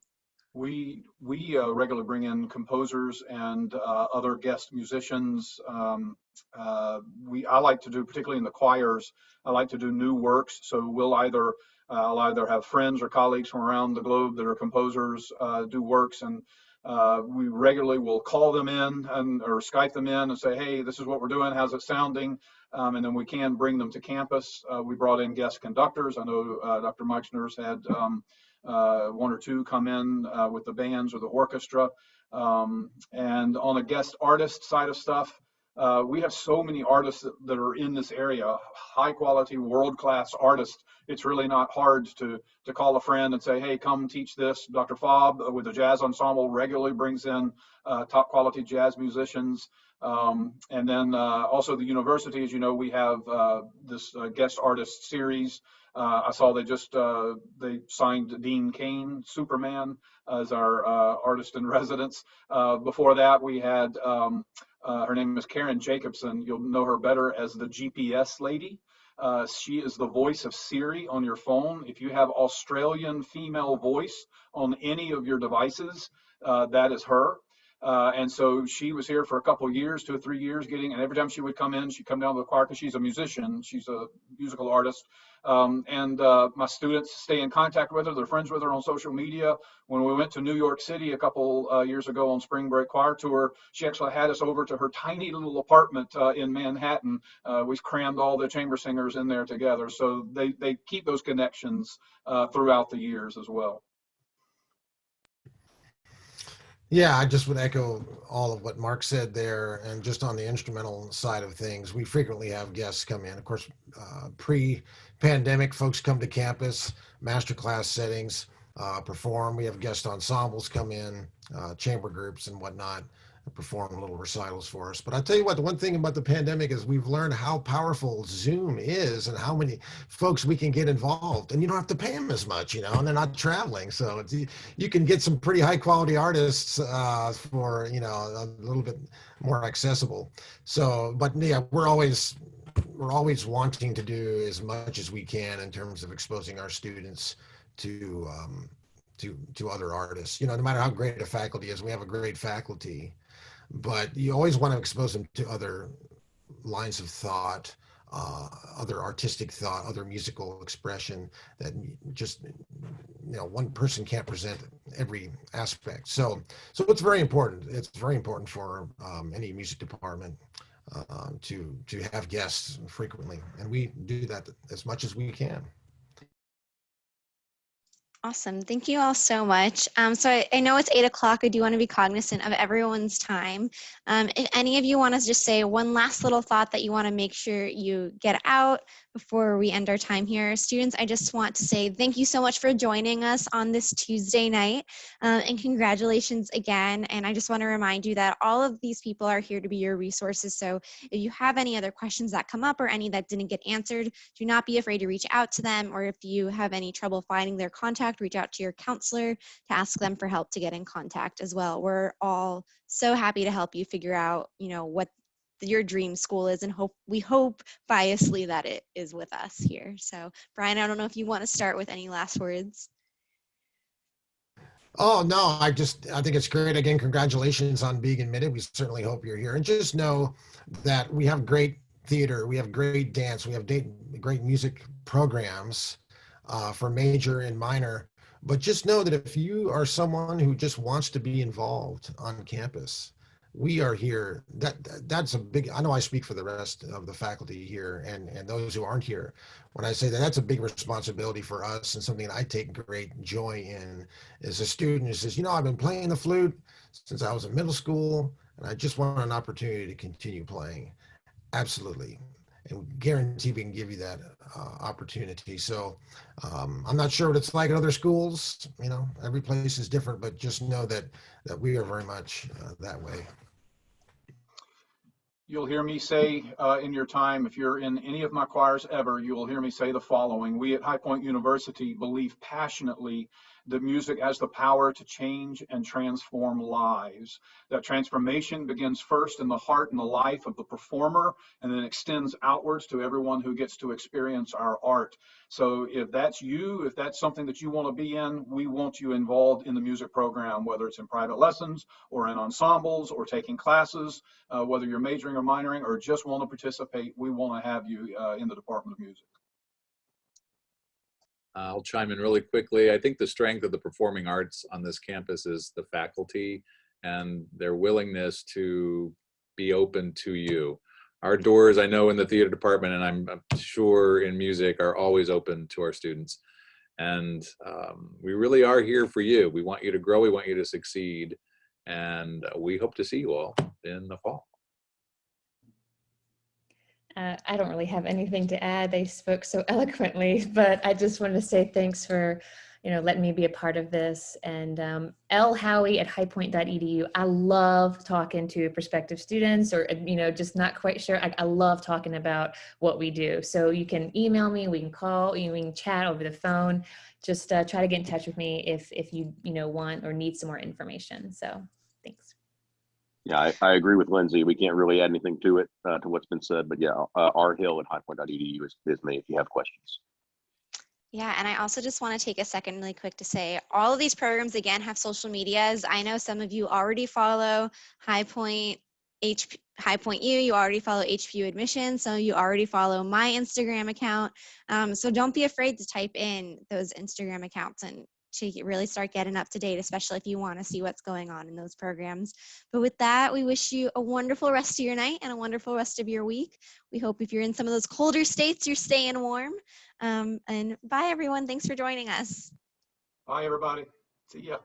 We regularly bring in composers and other guest musicians. I like to do, particularly in the choirs, I like to do new works. So I'll either have friends or colleagues from around the globe that are composers do works, and we regularly will call them in or Skype them in and say, hey, this is what we're doing. How's it sounding? And then we can bring them to campus. We brought in guest conductors. I know Dr. Meixner's had one or two come in with the bands or the orchestra. And on a guest artist side of stuff, we have so many artists that are in this area, high quality, world-class artists. It's really not hard to call a friend and say, hey, come teach this. Dr. Fobb with the jazz ensemble regularly brings in top quality jazz musicians. And then also the university, as you know, we have this guest artist series. I saw they signed Dean Cain, Superman, as our artist in residence. Before that, we had her name is Karen Jacobson. You'll know her better as the GPS lady. She is the voice of Siri on your phone. If you have Australian female voice on any of your devices, that is her. And so she was here for a couple of years, 2 or 3 years, and every time she would come in, she'd come down to the choir because she's a musician. She's a musical artist. And my students stay in contact with her. They're friends with her on social media. When we went to New York City a couple years ago on Spring Break Choir Tour, she actually had us over to her tiny little apartment in Manhattan. We crammed all the chamber singers in there together. So they keep those connections throughout the years as well. Yeah, I just would echo all of what Marc said there. And just on the instrumental side of things, we frequently have guests come in. Of course, pre-pandemic, folks come to campus, masterclass settings, perform. We have guest ensembles come in, chamber groups and whatnot, perform little recitals for us. But I'll tell you what, the one thing about the pandemic is we've learned how powerful Zoom is and how many folks we can get involved, and you don't have to pay them as much, and they're not traveling. So you can get some pretty high quality artists for, a little bit more accessible. So, but yeah, we're always wanting to do as much as we can in terms of exposing our students to other artists. No matter how great a faculty is, we have a great faculty, but you always want to expose them to other lines of thought, other artistic thought, other musical expression that just, one person can't present every aspect. So it's very important. It's very important for any music department to have guests frequently, and we do that as much as we can. Awesome. Thank you all so much. So I know it's 8 o'clock. I do want to be cognizant of everyone's time. If any of you want to just say one last little thought that you want to make sure you get out before we end our time here. Students, I just want to say thank you so much for joining us on this Tuesday night, and congratulations again. And I just want to remind you that all of these people are here to be your resources. So if you have any other questions that come up or any that didn't get answered, do not be afraid to reach out to them. Or if you have any trouble finding their contact, reach out to your counselor to ask them for help to get in contact as well. We're all so happy to help you figure out, what your dream school is, and we hope biasly that it is with us here. So Brian, I don't know if you want to start with any last words. Oh, no, I think it's great. Again, congratulations on being admitted. We certainly hope you're here. And just know that we have great theater, we have great dance, we have great music programs for major and minor. But just know that if you are someone who just wants to be involved on campus, we are here. That's a big, I know I speak for the rest of the faculty here and those who aren't here when I say that's a big responsibility for us, and something that I take great joy in as a student who says, I've been playing the flute since I was in middle school, and I just want an opportunity to continue playing. Absolutely. and guarantee we can give you that opportunity. So I'm not sure what it's like at other schools. You know, every place is different, but just know that we are very much that way. You'll hear me say in your time, if you're in any of my choirs ever, you will hear me say the following. We at High Point University believe passionately that music has the power to change and transform lives. That transformation begins first in the heart and the life of the performer, and then extends outwards to everyone who gets to experience our art. So if that's you, if that's something that you want to be in, we want you involved in the music program, whether it's in private lessons or in ensembles or taking classes, whether you're majoring or minoring or just want to participate, we want to have you in the Department of Music. I'll chime in really quickly. I think the strength of the performing arts on this campus is the faculty and their willingness to be open to you. Our doors, I know in the theater department, and I'm sure in music, are always open to our students. And we really are here for you. We want you to grow, we want you to succeed, and we hope to see you all in the fall. I don't really have anything to add. They spoke so eloquently, but I just wanted to say thanks for, letting me be a part of this. And Howie at highpoint.edu. I love talking to prospective students or, just not quite sure. I love talking about what we do. So you can email me, we can call, we can chat over the phone. Just try to get in touch with me if you, want or need some more information. So thanks. Yeah, I agree with Lindsey. We can't really add anything to it, to what's been said, but yeah, rhill at highpoint.edu is me if you have questions. Yeah, and I also just want to take a second really quick to say all of these programs, again, have social medias. I know some of you already follow High Point U, you already follow HPU Admissions, so you already follow my Instagram account. So don't be afraid to type in those Instagram accounts and to really start getting up to date, especially if you want to see what's going on in those programs. But with that, we wish you a wonderful rest of your night and a wonderful rest of your week. We hope if you're in some of those colder states, you're staying warm. And bye, everyone. Thanks for joining us. Bye, everybody. See ya.